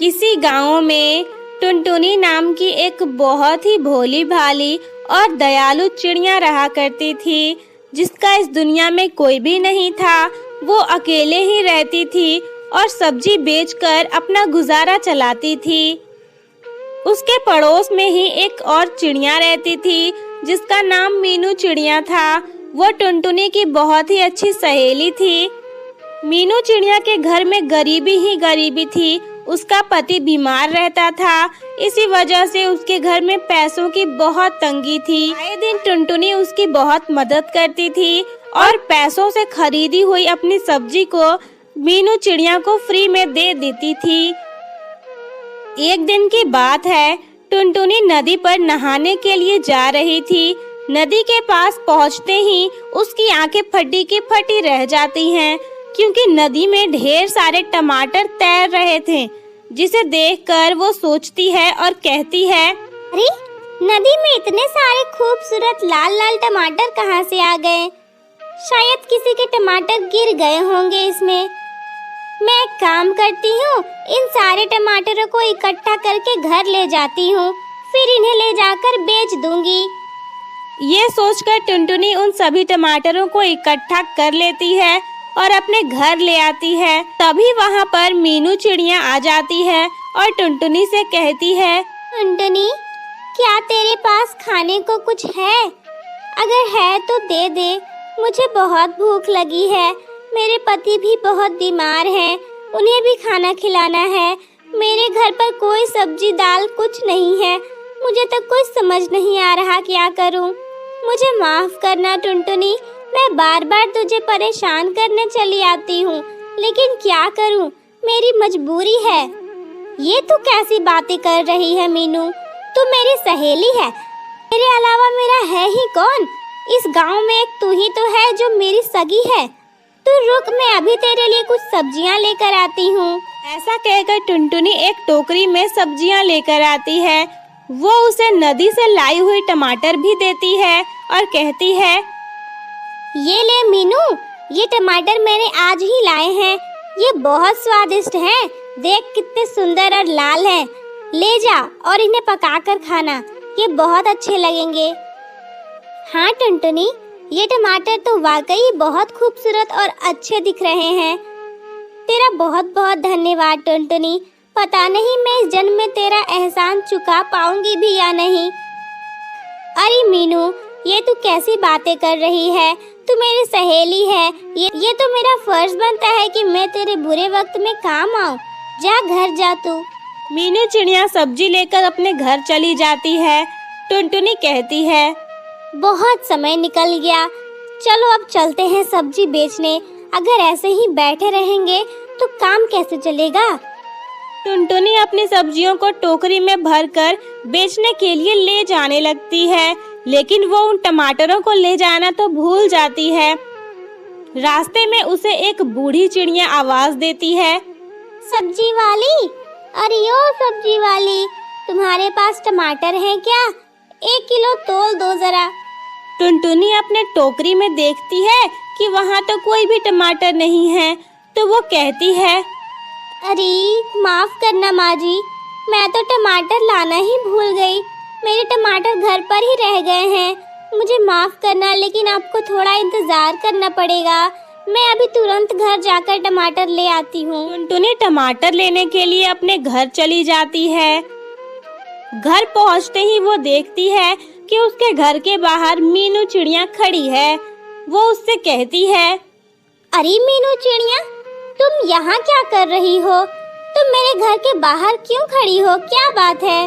किसी गांव में टुनटुनी नाम की एक बहुत ही भोली भाली और दयालु चिड़िया रहा करती थी, जिसका इस दुनिया में कोई भी नहीं था। वो अकेले ही रहती थी और सब्जी बेचकर अपना गुजारा चलाती थी। उसके पड़ोस में ही एक और चिड़िया रहती थी, जिसका नाम मीनू चिड़िया था। वो टुनटुनी की बहुत ही अच्छी सहेली थी। मीनू चिड़िया के घर में गरीबी ही गरीबी थी। उसका पति बीमार रहता था, इसी वजह से उसके घर में पैसों की बहुत तंगी थी। आए दिन टुनटुनी उसकी बहुत मदद करती थी और पैसों से खरीदी हुई अपनी सब्जी को मीनू चिड़िया को फ्री में दे देती थी। एक दिन की बात है, टुनटुनी नदी पर नहाने के लिए जा रही थी। नदी के पास पहुंचते ही उसकी आंखें फटी की फटी रह जाती हैं, क्योंकि नदी में ढेर सारे टमाटर तैर रहे थे, जिसे देखकर वो सोचती है और कहती है, अरे नदी में इतने सारे खूबसूरत लाल लाल टमाटर कहाँ से आ गए? शायद किसी के टमाटर गिर गए होंगे इसमें। मैं एक काम करती हूँ, इन सारे टमाटरों को इकट्ठा करके घर ले जाती हूँ, फिर इन्हें ले जाकर बेच दूंगी। ये सोचकर टुनटुनी उन सभी टमाटरों को इकट्ठा कर लेती है और अपने घर ले आती है। तभी वहाँ पर मीनू चिड़िया आ जाती है और टुनटुनी से कहती है, टुनटुनी, क्या तेरे पास खाने को कुछ है? अगर है तो दे दे, मुझे बहुत भूख लगी है। मेरे पति भी बहुत बीमार हैं, उन्हें भी खाना खिलाना है। मेरे घर पर कोई सब्जी दाल कुछ नहीं है, मुझे तो कुछ समझ नहीं आ रहा क्या करूं। मुझे माफ करना टुनटुनी, मैं बार बार तुझे परेशान करने चली आती हूँ, लेकिन क्या करूँ, मेरी मजबूरी है। ये तू कैसी बातें कर रही है मीनू? तू मेरी सहेली है, मेरे अलावा मेरा है ही कौन? इस गांव में एक तू ही तो है जो मेरी सगी है। तू रुक, मैं अभी तेरे लिए कुछ सब्जियां लेकर आती हूँ। ऐसा कहकर टुनटुनी एक टोकरी में सब्जियां लेकर आती है। वो उसे नदी से लाई हुई टमाटर भी देती है और कहती है, ये ले मीनू, ये टमाटर मैंने आज ही लाए हैं। ये बहुत स्वादिष्ट हैं। देख कितने सुंदर और लाल हैं। ले जा और इन्हें पकाकर खाना, ये बहुत अच्छे लगेंगे। हाँ टुनटुनी, ये टमाटर तो वाकई बहुत खूबसूरत और अच्छे दिख रहे हैं। तेरा बहुत बहुत धन्यवाद टुनटुनी। पता नहीं मैं इस जन्म में तेरा एहसान चुका पाऊंगी भी या नहीं। अरे मीनू, ये तू कैसी बातें कर रही है? तू मेरी सहेली है, ये तो मेरा फर्ज बनता है कि मैं तेरे बुरे वक्त में काम आऊं। जा घर जा तू। मीनू चिड़िया सब्जी लेकर अपने घर चली जाती है। टुनटुनी कहती है, बहुत समय निकल गया, चलो अब चलते हैं सब्जी बेचने। अगर ऐसे ही बैठे रहेंगे तो काम कैसे चलेगा? टुनटुनी अपनी सब्जियों को टोकरी में भरकर बेचने के लिए ले जाने लगती है, लेकिन वो उन टमाटरों को ले जाना तो भूल जाती है। रास्ते में उसे एक बूढ़ी चिड़िया आवाज देती है, सब्जी वाली, अरे ओ सब्जी वाली, तुम्हारे पास टमाटर हैं क्या? 1 किलो तोल दो जरा। टुनटुनी अपने टोकरी में देखती है कि वहाँ तो कोई भी टमाटर नहीं है, तो वो कहती है, अरे माफ करना माँ जी, मैं तो टमाटर लाना ही भूल गई। मेरे टमाटर घर पर ही रह गए हैं। मुझे माफ करना, लेकिन आपको थोड़ा इंतजार करना पड़ेगा। मैं अभी तुरंत घर जाकर टमाटर ले आती हूँ। टुनटुनी टमाटर लेने के लिए अपने घर चली जाती है। घर पहुँचते ही वो देखती है कि उसके घर के बाहर मीनू चिड़िया खड़ी है। वो उससे कहती है, अरे मीनू चिड़िया, तुम यहाँ क्या कर रही हो? तुम मेरे घर के बाहर क्यों खड़ी हो? क्या बात है?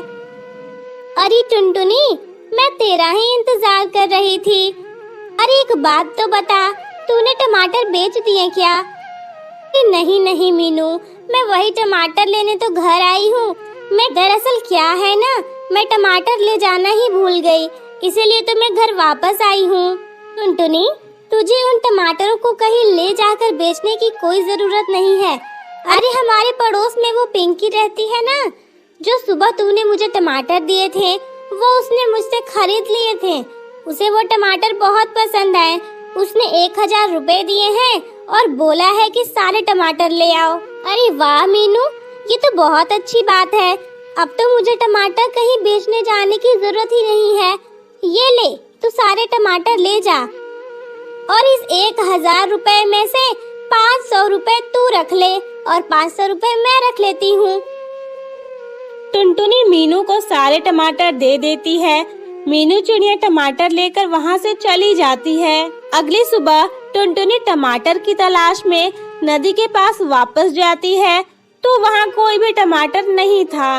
अरे टुनटुनी, मैं तेरा ही इंतजार कर रही थी। अरे एक बात तो बता, तूने टमाटर बेच दिए क्या? नहीं नहीं मीनू, मैं वही टमाटर लेने तो घर आई हूँ। मैं दरअसल क्या है ना, मैं टमाटर ले जाना ही भूल गई, इसीलिए तो मैं घर वापस आई हूँ। टुनटुनी, तुझे उन टमाटरों को कहीं ले जाकर बेचने की कोई जरूरत नहीं है। अरे हमारे पड़ोस में वो पिंकी रहती है ना, जो सुबह तूने मुझे टमाटर दिए थे, वो उसने मुझसे खरीद लिए थे। उसे वो टमाटर बहुत पसंद आए। उसने 1000 रुपए दिए हैं और बोला है कि सारे टमाटर ले आओ। अरे वाह मीनू, ये तो बहुत अच्छी बात है। अब तो मुझे टमाटर कहीं बेचने जाने की जरूरत ही नहीं है। ये ले, तू सारे टमाटर ले जा और इस 1000 रुपए में से 500 रुपए तू रख ले और 500 रुपए मैं रख लेती हूँ। टुनटुनी मीनू को सारे टमाटर दे देती है। मीनू चिड़िया टमाटर लेकर वहाँ से चली जाती है। अगली सुबह टुनटुनी टमाटर की तलाश में नदी के पास वापस जाती है तो वहाँ कोई भी टमाटर नहीं था।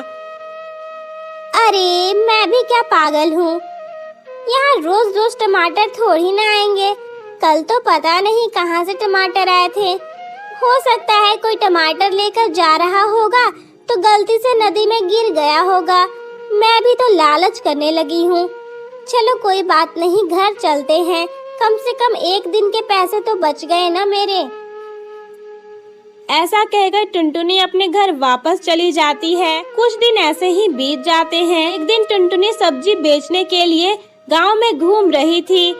अरे मैं भी क्या पागल हूँ, यहाँ रोज रोज टमाटर थोड़ी ना आएंगे। कल तो पता नहीं कहाँ से टमाटर आए थे। हो सकता है कोई टमाटर लेकर जा रहा होगा तो गलती से नदी में गिर गया होगा। मैं भी तो लालच करने लगी हूँ। चलो कोई बात नहीं, घर चलते हैं। कम से कम एक दिन के पैसे तो बच गए ना मेरे। ऐसा कहकर टुनटुनी अपने घर वापस चली जाती है। कुछ दिन ऐसे ही बीत जाते हैं। एक दिन टुनटुनी सब्जी बेचने के लिए गांव में घूम रही थी।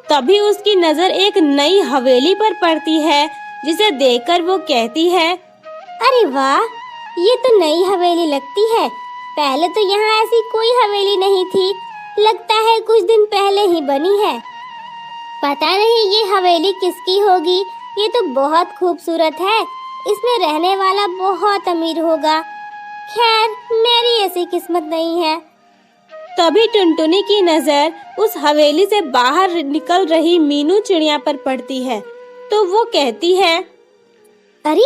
तभी उसकी नजर एक नई हवेली पर पड़ती है, जिसे देखकर वो कहती है, अरे वाह, ये तो नई हवेली लगती है। पहले तो यहाँ ऐसी कोई हवेली नहीं थी। लगता है कुछ दिन पहले ही बनी है। पता नहीं ये हवेली किसकी होगी। ये तो बहुत खूबसूरत है। इसमें रहने वाला बहुत अमीर होगा। खैर, मेरी ऐसी किस्मत नहीं है। तभी टुनटुनी की नजर उस हवेली से बाहर निकल रही मीनू चिड़िया पर पड़ती है तो वो कहती है, अरे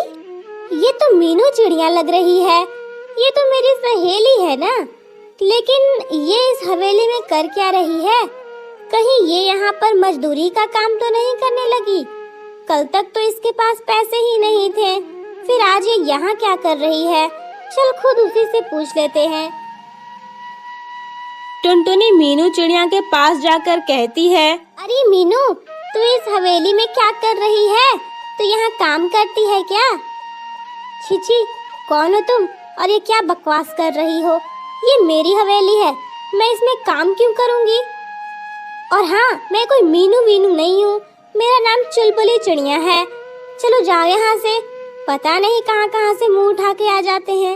ये तो मीनू चिड़िया लग रही है। ये तो मेरी सहेली है ना। लेकिन ये इस हवेली में कर क्या रही है? कहीं ये यहाँ पर मजदूरी का काम तो नहीं करने लगी? कल तक तो इसके पास पैसे ही नहीं थे, फिर आज ये यहाँ क्या कर रही है? चल खुद उसी से पूछ लेते हैं। टुनटुनी मीनू चिड़िया के पास जाकर कहती है, अरे मीनू, तू इस हवेली में क्या कर रही है? तू यहाँ काम करती है क्या? छी, कौन हो तुम और ये क्या बकवास कर रही हो? ये मेरी हवेली है, मैं इसमें काम क्यों करूँगी? और हाँ, मैं कोई मीनू वीनू नहीं हूँ। मेरा नाम चुलबुली चिड़िया है। चलो जाओ यहाँ से। पता नहीं कहाँ कहाँ से मुंह उठा के आ जाते हैं।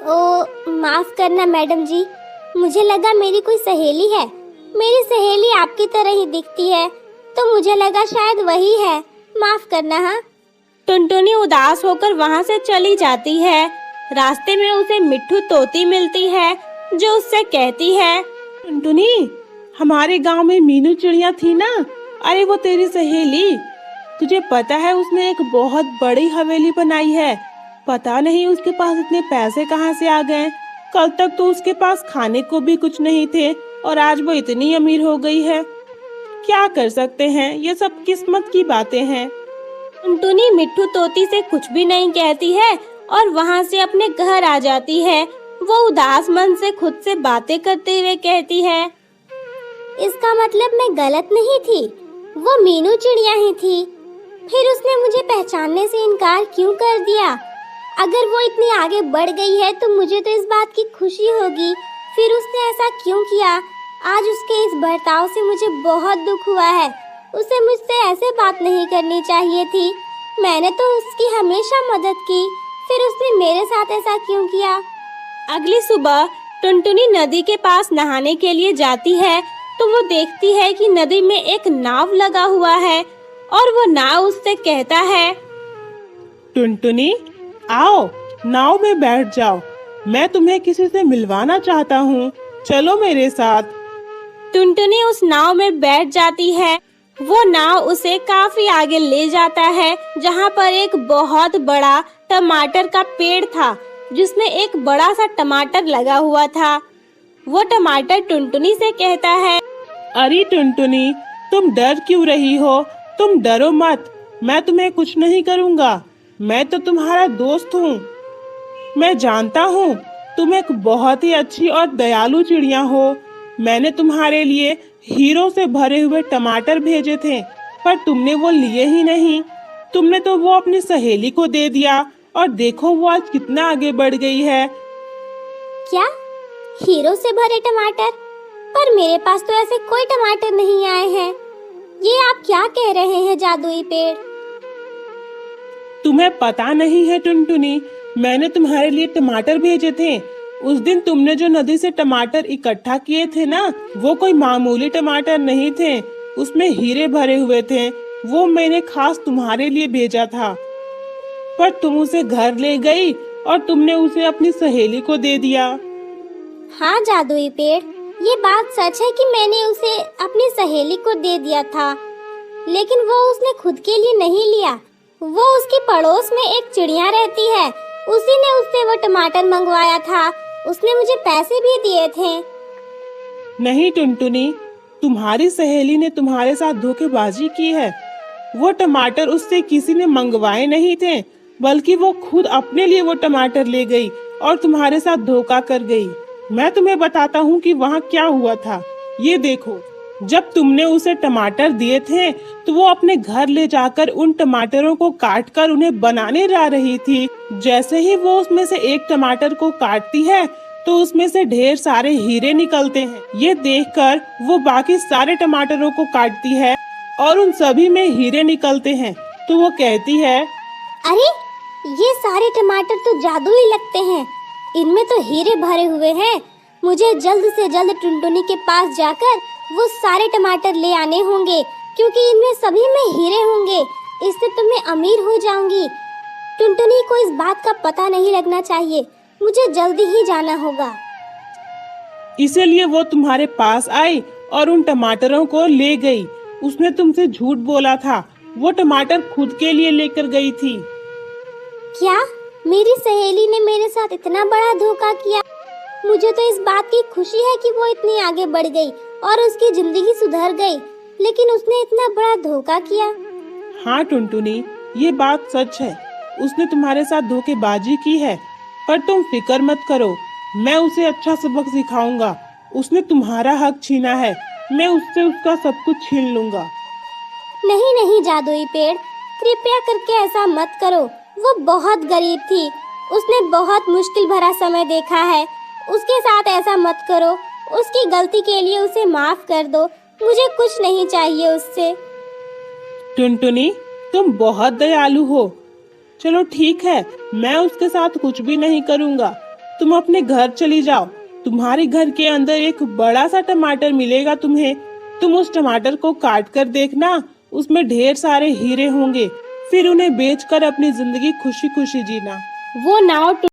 ओ माफ करना मैडम जी, मुझे लगा मेरी कोई सहेली है। मेरी सहेली आपकी तरह ही दिखती है तो मुझे लगा शायद वही है। माफ करना। हाँ। टुनटुनी उदास होकर वहाँ से चली जाती है। रास्ते में उसे मिट्ठू तोती मिलती है जो उससे कहती है, टुनटुनी, हमारे गांव में मीनू चिड़िया थी ना। अरे वो तेरी सहेली। तुझे पता है उसने एक बहुत बड़ी हवेली बनाई है। पता नहीं उसके पास इतने पैसे कहाँ से आ गए। कल तक तो उसके पास खाने को भी कुछ नहीं थे और आज वो इतनी अमीर हो गई है। क्या कर सकते हैं, ये सब किस्मत की बातें हैं। टुनटुनी मिट्ठू तोती से कुछ भी नहीं कहती है और वहाँ से अपने घर आ जाती है। वो उदास मन से खुद से बातें करते हुए कहती है, इसका मतलब मैं गलत नहीं थी, वो मीनू चिड़िया ही थी। फिर उसने मुझे पहचानने से इनकार क्यों कर दिया? अगर वो इतनी आगे बढ़ गई है तो मुझे तो इस बात की खुशी होगी। फिर उसने ऐसा क्यों किया? आज उसके इस बर्ताव से मुझे बहुत दुख हुआ है। उसे मुझसे ऐसे बात नहीं करनी चाहिए थी। मैंने तो उसकी हमेशा मदद की, फिर उसने मेरे साथ ऐसा क्यों किया? अगली सुबह टुनटुनी नदी के पास नहाने के लिए जाती है तो वो देखती है कि नदी में एक नाव लगा हुआ है और वो नाव उससे कहता है, टुनटुनी, आओ नाव में बैठ जाओ। मैं तुम्हें किसी से मिलवाना चाहता हूँ। चलो मेरे साथ। टुनटुनी उस नाव में बैठ जाती है। वो नाव उसे काफी आगे ले जाता है जहाँ पर एक बहुत बड़ा टमाटर का पेड़ था जिसमें एक बड़ा सा टमाटर लगा हुआ था। वो टमाटर टुनटुनी से कहता है, अरे टुनटुनी, तुम डर क्यों रही हो? तुम डरो मत, मैं तुम्हें कुछ नहीं करूँगा। मैं तो तुम्हारा दोस्त हूँ। मैं जानता हूँ तुम एक बहुत ही अच्छी और दयालु चिड़िया हो। मैंने तुम्हारे लिए हीरो से भरे हुए टमाटर भेजे थे पर तुमने वो लिए ही नहीं। तुमने तो वो अपनी सहेली को दे दिया और देखो वो आज कितना आगे बढ़ गई है। क्या? हीरो से भरे टमाटर? पर मेरे पास तो ऐसे कोई टमाटर नहीं आए हैं। ये आप क्या कह रहे हैं जादुई पेड़? तुम्हें पता नहीं है टुनटुनी, मैंने तुम्हारे लिए टमाटर भेजे थे। उस दिन तुमने जो नदी से टमाटर इकट्ठा किए थे ना, वो कोई मामूली टमाटर नहीं थे, उसमें हीरे भरे हुए थे। वो मैंने खास तुम्हारे लिए भेजा था, पर तुम उसे घर ले गई और तुमने उसे अपनी सहेली को दे दिया। हाँ जादुई पेड़, ये बात सच है कि मैंने उसे अपनी सहेली को दे दिया था, लेकिन वो उसने खुद के लिए नहीं लिया। वो उसके पड़ोस में एक चिड़िया रहती है, उसी ने उससे वो टमाटर मंगवाया था। उसने मुझे पैसे भी दिए थे। नहीं टुनटुनी, तुम्हारी सहेली ने तुम्हारे साथ धोखेबाजी की है। वो टमाटर उससे किसी ने मंगवाए नहीं थे, बल्कि वो खुद अपने लिए वो टमाटर ले गई और तुम्हारे साथ धोखा कर गई। मैं तुम्हें बताता हूँ कि वहाँ क्या हुआ था। ये देखो, जब तुमने उसे टमाटर दिए थे तो वो अपने घर ले जाकर उन टमाटरों को काटकर उन्हें बनाने जा रही थी। जैसे ही वो उसमें से एक टमाटर को काटती है तो उसमें से ढेर सारे हीरे निकलते हैं। ये देखकर वो बाकी सारे टमाटरों को काटती है और उन सभी में हीरे निकलते हैं। तो वो कहती है, अरे ये सारे टमाटर तो जादुई लगते हैं, इनमें तो हीरे भरे हुए हैं। मुझे जल्द से जल्द टुनटुनी के पास जाकर वो सारे टमाटर ले आने होंगे, क्योंकि इनमें सभी में हीरे होंगे। इससे तो मैं अमीर हो जाऊंगी। टुनटुनी को इस बात का पता नहीं लगना चाहिए। मुझे जल्दी ही जाना होगा। इसीलिए वो तुम्हारे पास आई और उन टमाटरों को ले गई। उसने तुमसे झूठ बोला था, वो टमाटर खुद के लिए लेकर गई थी। क्या मेरी सहेली ने मेरे साथ इतना बड़ा धोखा किया? मुझे तो इस बात की खुशी है कि वो इतनी आगे बढ़ गई और उसकी जिंदगी सुधर गई, लेकिन उसने इतना बड़ा धोखा किया। हाँ टुनटुनी, ये बात सच है। उसने तुम्हारे साथ धोखेबाजी की है, पर तुम फिक्र मत करो, मैं उसे अच्छा सबक सिखाऊंगा। उसने तुम्हारा हक छीना है, मैं उससे उसका सब कुछ छीन लूंगा। नहीं नहीं जादुई पेड़, कृपया करके ऐसा मत करो। वो बहुत गरीब थी, उसने बहुत मुश्किल भरा समय देखा है। उसके साथ ऐसा मत करो। उसकी गलती के लिए उसे माफ कर दो। मुझे कुछ नहीं चाहिए उससे। टुनटुनी, तुम बहुत दयालु हो। चलो ठीक है, मैं उसके साथ कुछ भी नहीं करूँगा। तुम अपने घर चली जाओ। तुम्हारे घर के अंदर एक बड़ा सा टमाटर मिलेगा तुम्हें। तुम उस टमाटर को काट कर देखना, उसमें ढेर सारे हीरे होंगे। फिर उन्हें बेचकर अपनी जिंदगी खुशी खुशी जीना। वो नाव